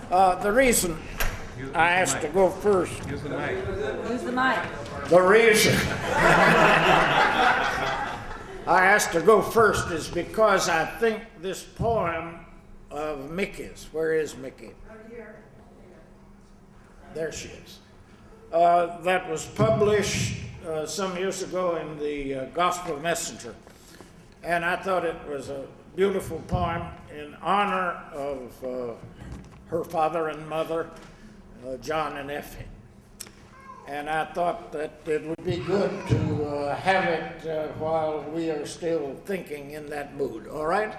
The reason I asked to go first, Use the mic. Use the mic. the reason I asked to go first is because I think this poem of Mickey's, where is Mickey? There she is. That was published some years ago in the Gospel Messenger. And I thought it was a beautiful poem in honor of her father and mother, John and Effie. And I thought that it would be good to have it while we are still thinking in that mood, all right?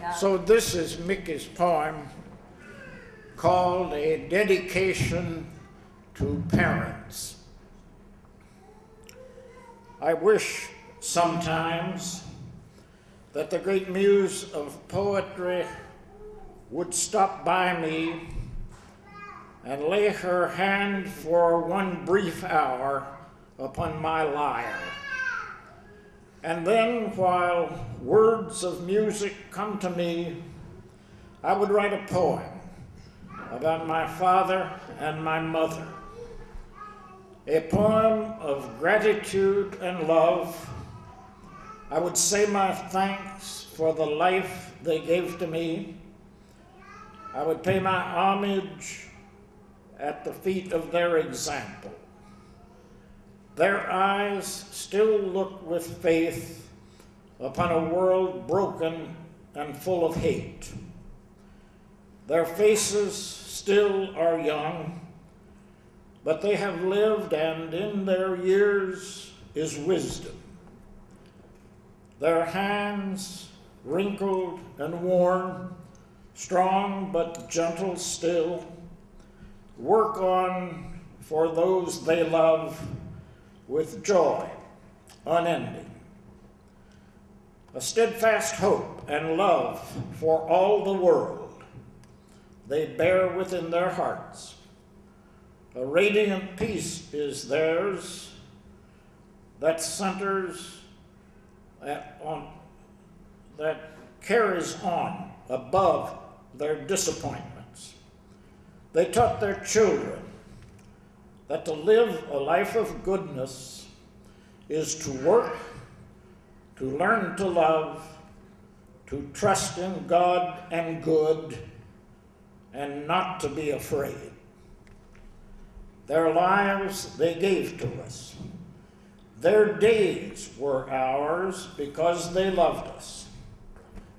Yeah. So this is Mickey's poem called A Dedication to Parents. I wish sometimes that the great muse of poetry would stop by me and lay her hand for one brief hour upon my lyre. And then, while words of music come to me, I would write a poem about my father and my mother. A poem of gratitude and love. I would say my thanks for the life they gave to me. I would pay my homage at the feet of their example. Their eyes still look with faith upon a world broken and full of hate. Their faces still are young, but they have lived, and in their years is wisdom. Their hands, wrinkled and worn, strong but gentle still, work on for those they love with joy unending. A steadfast hope and love for all the world they bear within their hearts. A radiant peace is theirs that centers that carries on above their disappointments. They taught their children that to live a life of goodness is to work, to learn to love, to trust in God and good, and not to be afraid. Their lives they gave to us. Their days were ours because they loved us.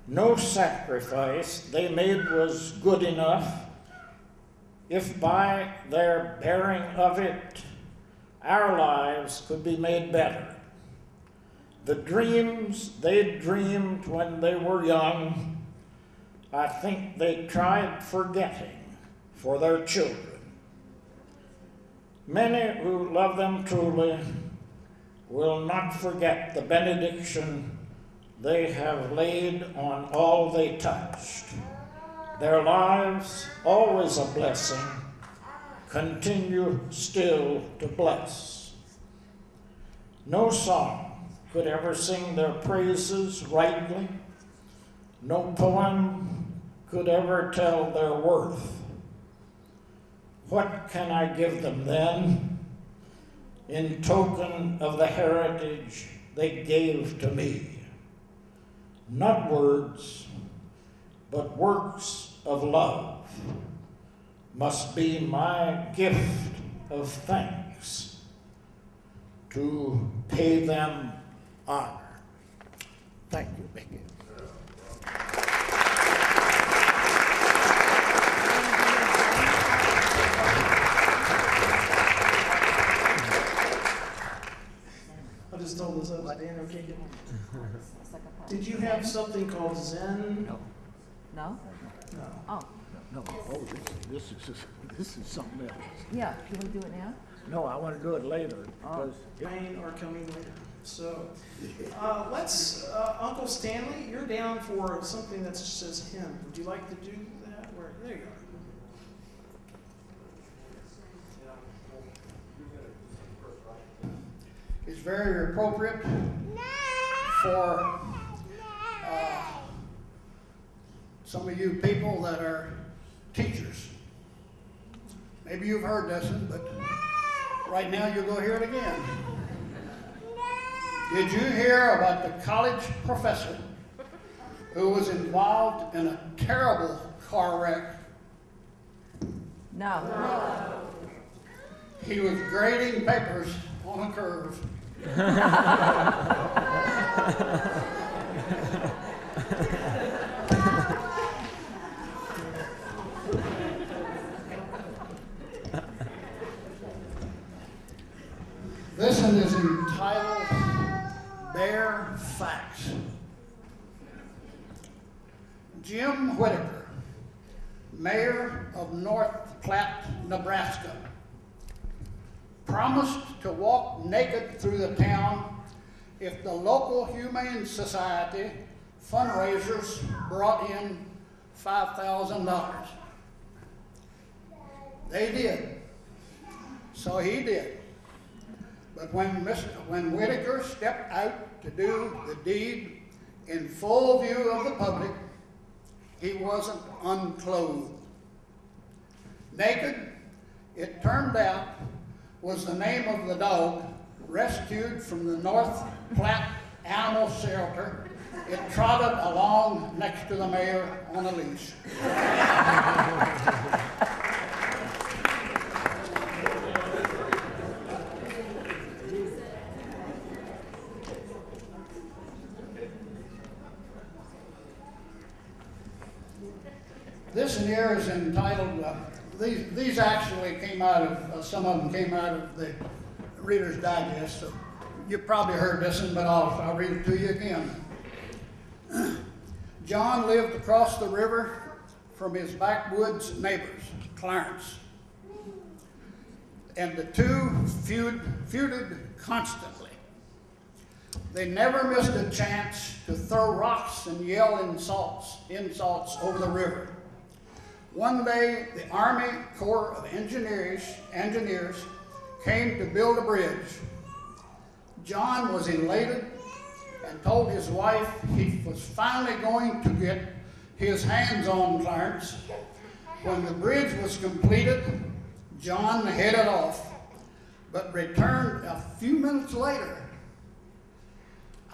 No sacrifice they made was good enough if by their bearing of it, our lives could be made better. The dreams they dreamed when they were young, I think they tried forgetting for their children. Many who love them truly will not forget the benediction they have laid on all they touched. Their lives, always a blessing, continue still to bless. No song could ever sing their praises rightly. No poem could ever tell their worth. What can I give them then in token of the heritage they gave to me? Not words, but works of love must be my gift of thanks to pay them honor. Thank you, Mickey. I just told this up, Dan, okay? Did you have something called Zen? No. No? No. Oh, No. Oh, this is something else. yeah. You want to do it now? No, I want to do it later because Rain are coming later. So, let's, Uncle Stanley, you're down for something that just says hymn. Would you like to do that? Where, there you are. Is very appropriate for some of you people that are Maybe you've heard this one, but right now you'll go hear it again. Did you hear about the college professor who was involved in a terrible car wreck? No. He was grading papers on a curve. This one is entitled Bare Facts. Jim Whitaker, mayor of North Platte, Nebraska, promised to walk naked through the town if the local Humane Society fundraisers brought in $5,000. They did. So he did. But when Whitaker stepped out to do the deed in full view of the public, he wasn't unclothed. Naked, it turned out, was the name of the dog rescued from the North Platte Animal Shelter. It trotted along next to the mayor on a leash. This one here is entitled, these actually came out of, some of them came out of the Reader's Digest, so you've probably heard this one, but I'll read it to you again. John lived across the river from his backwoods neighbors, Clarence, and the two feuded constantly. They never missed a chance to throw rocks and yell insults over the river. One day, the Army Corps of Engineers came to build a bridge. John was elated and told his wife he was finally going to get his hands on Clarence. When the bridge was completed, John headed off, but returned a few minutes later.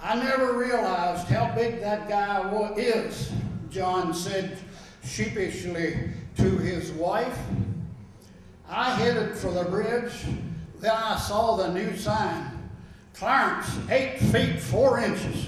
"I never realized how big that guy is," John said sheepishly to his wife. "I headed for the bridge, then I saw the new sign, Clarence, 8 feet 4 inches.